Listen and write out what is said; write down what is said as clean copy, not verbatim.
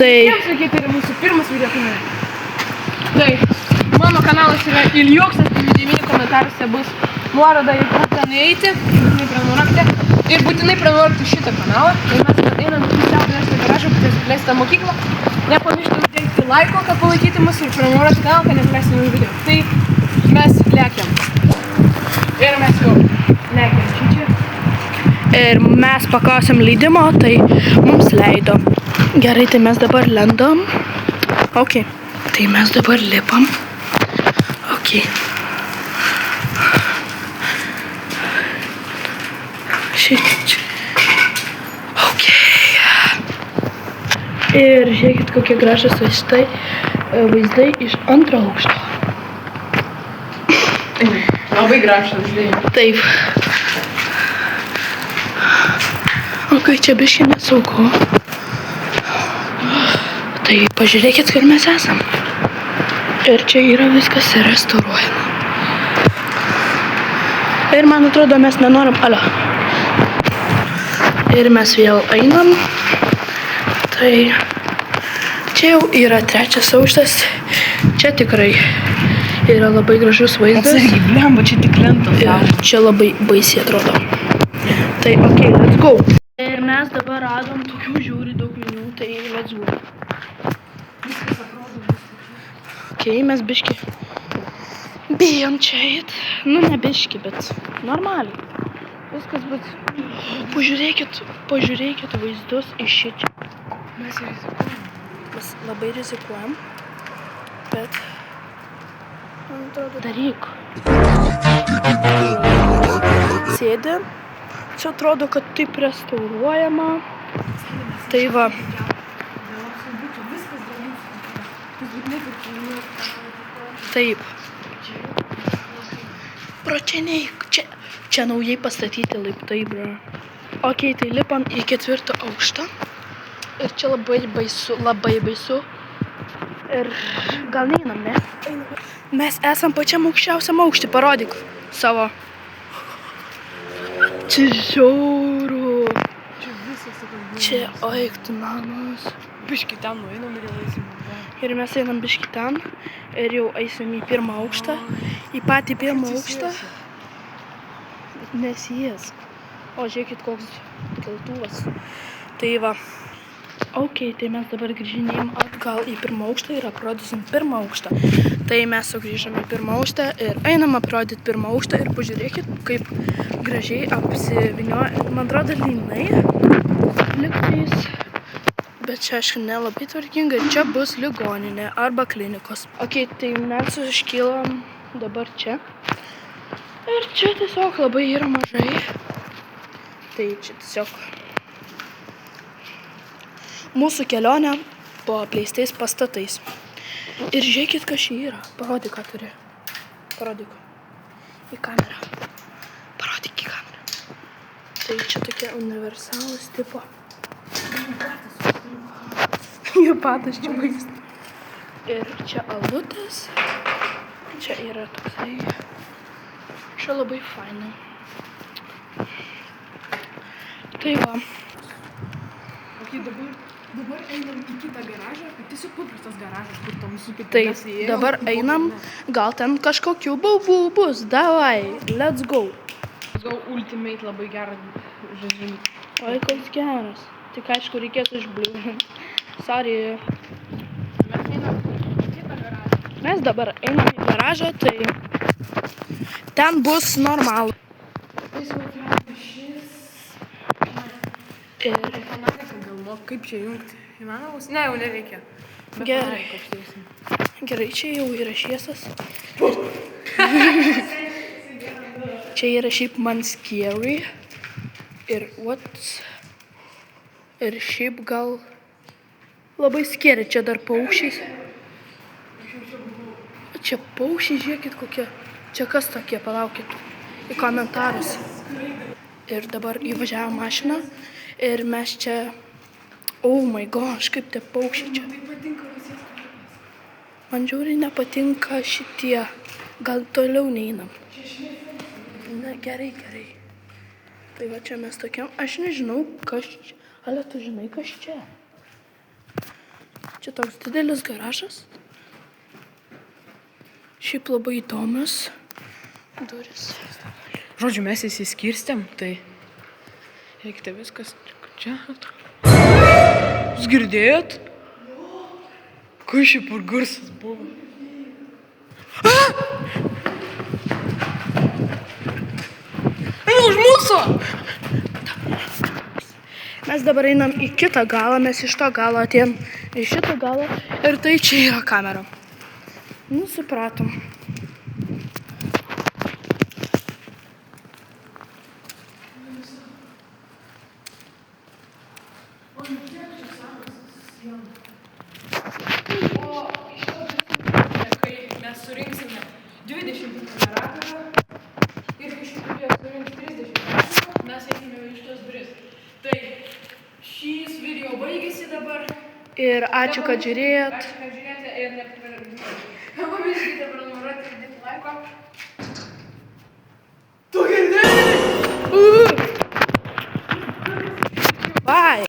Sveiki, tai yra mūsų pirmas video kanalas. Tai mano kanalas yra Iljuksas, 9 komentaruose bus nuoroda į kur ten eiti, būtinai prenumeruokite ir būtinai prenumeruokite šitą kanalą. Ir mes einam į Šiaurės garažą, paties leistą mokyklą. Nepamirškite uždėti laiko, kad palaikyti mus ir prenumeruoti kanalą, kad nepraleisti naujų video. Tai mes lekiam. Ir mes jau lekiam čia. Ir mes paklausėm leidimo, tai mums leido. Gerai, tai mes dabar lendam. Ok, tai mes dabar lipam. Ok. Šičia. Ok. Ir žiūrėkit, kokie gražus vaizdai iš antro aukšto. Labai gražus vaizdai. Taip. Ok, čia biškį nesaugu. Tai pažiūrėkit, kur mes esam. Ir čia yra viskas restauruojama. Ir man atrodo, mes nenorim... Alio. Ir mes vėl einam. Tai čia jau yra 3 aukštas. Čia tikrai yra labai gražus vaizdas. Atsargiai, blemba, čia tik lentos. Ir čia labai baisiai atrodo. Tai ok, let's go. Ir mes dabar radom tokių žiūri daug žmonių, tai let's go. Ok, mes biški bijom čia eit. Nu, ne biški, bet normaliai. Viskas, bet pažiūrėkit vaizdus iš šičia. Mes rizikuojam. Mes labai rizikuojam, bet man atrodo daryk. Sėdi. Čia atrodo, kad taip restauruojama. Tai va. Taip. Bro, čia neik. Čia naujai pastatyti laiptai, bro. Ok, tai lipam į 4 aukštą. Ir čia labai baisu. Ir gal neinam, ne? Mes esam pačiam aukščiausiam aukštį. Parodyk savo. Čia žiauru. Čia visas apie Čia aiktų namas. biškį ten nueinam ir jau eisim. Ir mes einam biškį ten. Ir jau eisim į 1 aukštą. Į patį 1 aukštą. Nesijėsk. O žiūrėkit, koks keltuvas. Tai va. Ok, tai mes dabar grįžinėjom atgal į 1 aukštą ir aprodysim 1 aukštą. Tai mes sugrįžom į 1 aukštą ir einam aprodyti 1 aukštą ir pažiūrėkit, kaip gražiai apsivinioja. Man atrodo, lynai lygtais. Bet čia, aišku, nelabai tvarkinga. Ir čia bus ligoninė arba klinikos. Ok, tai mes iškylam dabar čia. Ir čia tiesiog labai yra mažai. Tai čia tiesiog mūsų kelionė po apleistais pastatais. Ir žiūrėkit, kas čia yra. Parodyk, ką turi. Parodyk. Į kamerą. Parodyk į kamerą. Tai čia tokie universalūs tipo. Jų patas čia vaizdas. Ir čia alutės. Čia yra toksai. Čia labai faina. Tai va. Ok, dabar einam į kitą garažą. Tai tiesiog paprastas garažas, kur tam mūsų kaip Tai dabar einam. Gal ten kažkokių baubų bus. Davai, let's go. Gal Ultimate labai gerą žaidimą. Oi, koks geras. Tik aišku, reikės išbliūrinti. Sorry. Mes einam į kitą garažą. Mes dabar einam į garažą, tai ten bus normalu. Tai svarbiausia šis. Ir Fanariką galvok, kaip čia jungti. Įmanomas? Ne, jau nereikia. Gerai. Gerai, čia jau yra šviesas. Čia yra šiaip man scary. Ir what? Ir šiaip gal labai scary. Čia dar paukščiai. Čia paukščiai, žiūrėkit kokie. Čia kas tokie, palaukit. Į komentarus. Ir dabar įvažiavo mašiną. Ir mes čia... Oh my gosh, kaip tie paukščiai čia. Man žiauriai nepatinka šitie. Gal toliau neinam. Na, gerai. Tai va čia mes tokiam. Aš nežinau, kas čia. Ale, tu žinai, kas čia? Čia toks didelis garažas. Šiaip labai įdomus. Duris. Žodžiu, mes įsiskirstėm, tai reikite viskas čia. Jūs girdėjot? Kai šiaip ir garsas buvo? Už mūsų! Mes dabar einam į kitą galą, mes iš to galo atėjom į šitą galą ir tai čia yra kamera. Nu, supratom. Kai mes surinksime 20 generatorių ir iš tikrųjų surinks 30 generatorių, mes eisime iš tos duris. Tai šis video baigėsi dabar. Ir ačiū, kad žiūrėjot. Ačiū, kad žiūrėjote ir nepamirškite prenumeruoti ir dėti laiko. Tu girdėjai? Bye.